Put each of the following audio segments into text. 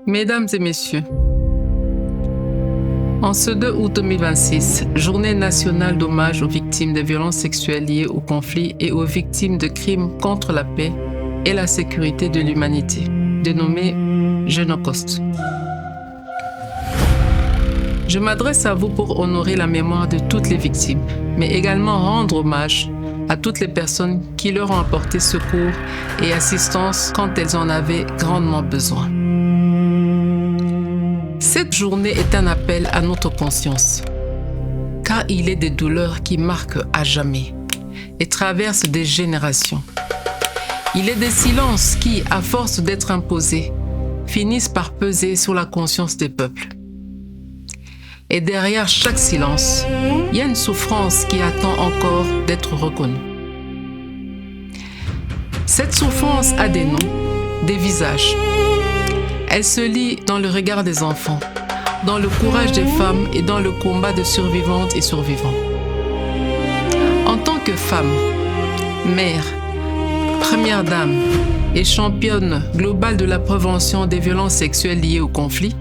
Mesdames et messieurs, en ce 2 août 2026, journée nationale d'hommage aux victimes de violences sexuelles liées au conflit et aux victimes de crimes contre la paix et la sécurité de l'humanité, dénommée Genoceste. Je m'adresse à vous pour honorer la mémoire de toutes les victimes, mais également rendre hommage à toutes les personnes qui leur ont apporté secours et assistance quand elles en avaient grandement besoin. Cette journée est un appel à notre conscience, car il est des douleurs qui marquent à jamais et traversent des générations. Il est des silences qui, à force d'être imposés, finissent par peser sur la conscience des peuples. Et derrière chaque silence, il y a une souffrance qui attend encore d'être reconnue. Cette souffrance a des noms, des visages. Elle se lit dans le regard des enfants, dans le courage des femmes et dans le combat de survivantes et survivants. En tant que femme, mère, première dame et championne globale de la prévention des violences sexuelles liées au conflit,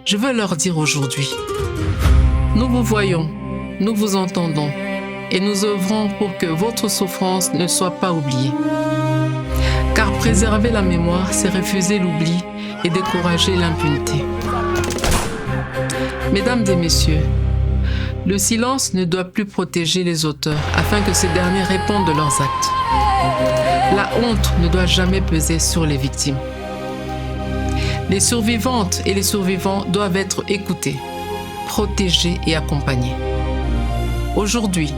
je veux leur dire aujourd'hui, nous vous voyons, nous vous entendons et nous œuvrons pour que votre souffrance ne soit pas oubliée. Car préserver la mémoire, c'est refuser l'oubli et décourager l'impunité. Mesdames et messieurs, le silence ne doit plus protéger les auteurs afin que ces derniers répondent de leurs actes. La honte ne doit jamais peser sur les victimes. Les survivantes et les survivants doivent être écoutés, protégés et accompagnés. Aujourd'hui,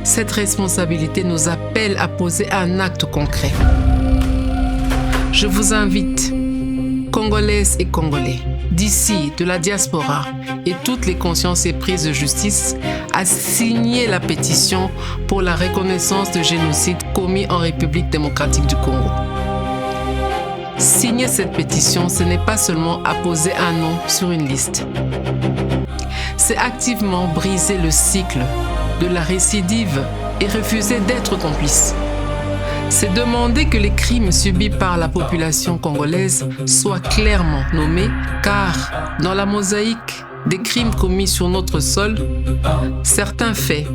cette responsabilité nous appelle à poser un acte concret. Je vous invite, Congolaises et Congolais, d'ici, de la diaspora et toutes les consciences éprises de justice, à signer la pétition pour la reconnaissance de génocide commis en République démocratique du Congo. Signer cette pétition, ce n'est pas seulement apposer un nom sur une liste. C'est activement briser le cycle de la récidive et refuser d'être complice. C'est demander que les crimes subis par la population congolaise soient clairement nommés, car dans la mosaïque des crimes commis sur notre sol, certains faits,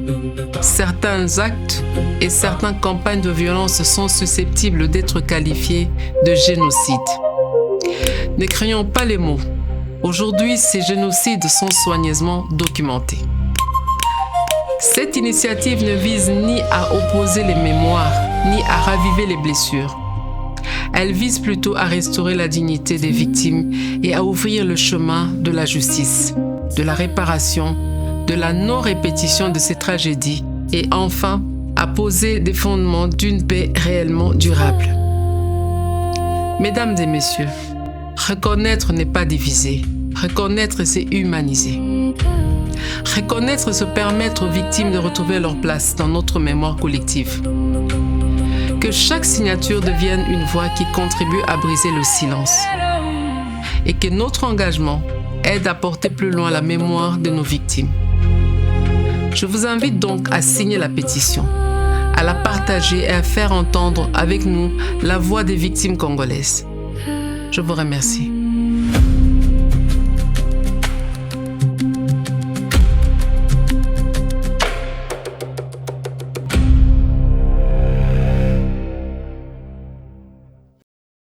certains actes et certaines campagnes de violence sont susceptibles d'être qualifiés de génocide. Ne craignons pas les mots. Aujourd'hui, ces génocides sont soigneusement documentés. Cette initiative ne vise ni à opposer les mémoires, ni à raviver les blessures. Elle vise plutôt à restaurer la dignité des victimes et à ouvrir le chemin de la justice, de la réparation, de la non-répétition de ces tragédies et enfin à poser des fondements d'une paix réellement durable. Mesdames et messieurs, reconnaître n'est pas diviser. Reconnaître, c'est humaniser. Reconnaître, c'est permettre aux victimes de retrouver leur place dans notre mémoire collective. Que chaque signature devienne une voix qui contribue à briser le silence. Et que notre engagement aide à porter plus loin la mémoire de nos victimes. Je vous invite donc à signer la pétition, à la partager et à faire entendre avec nous la voix des victimes congolaises. Je vous remercie.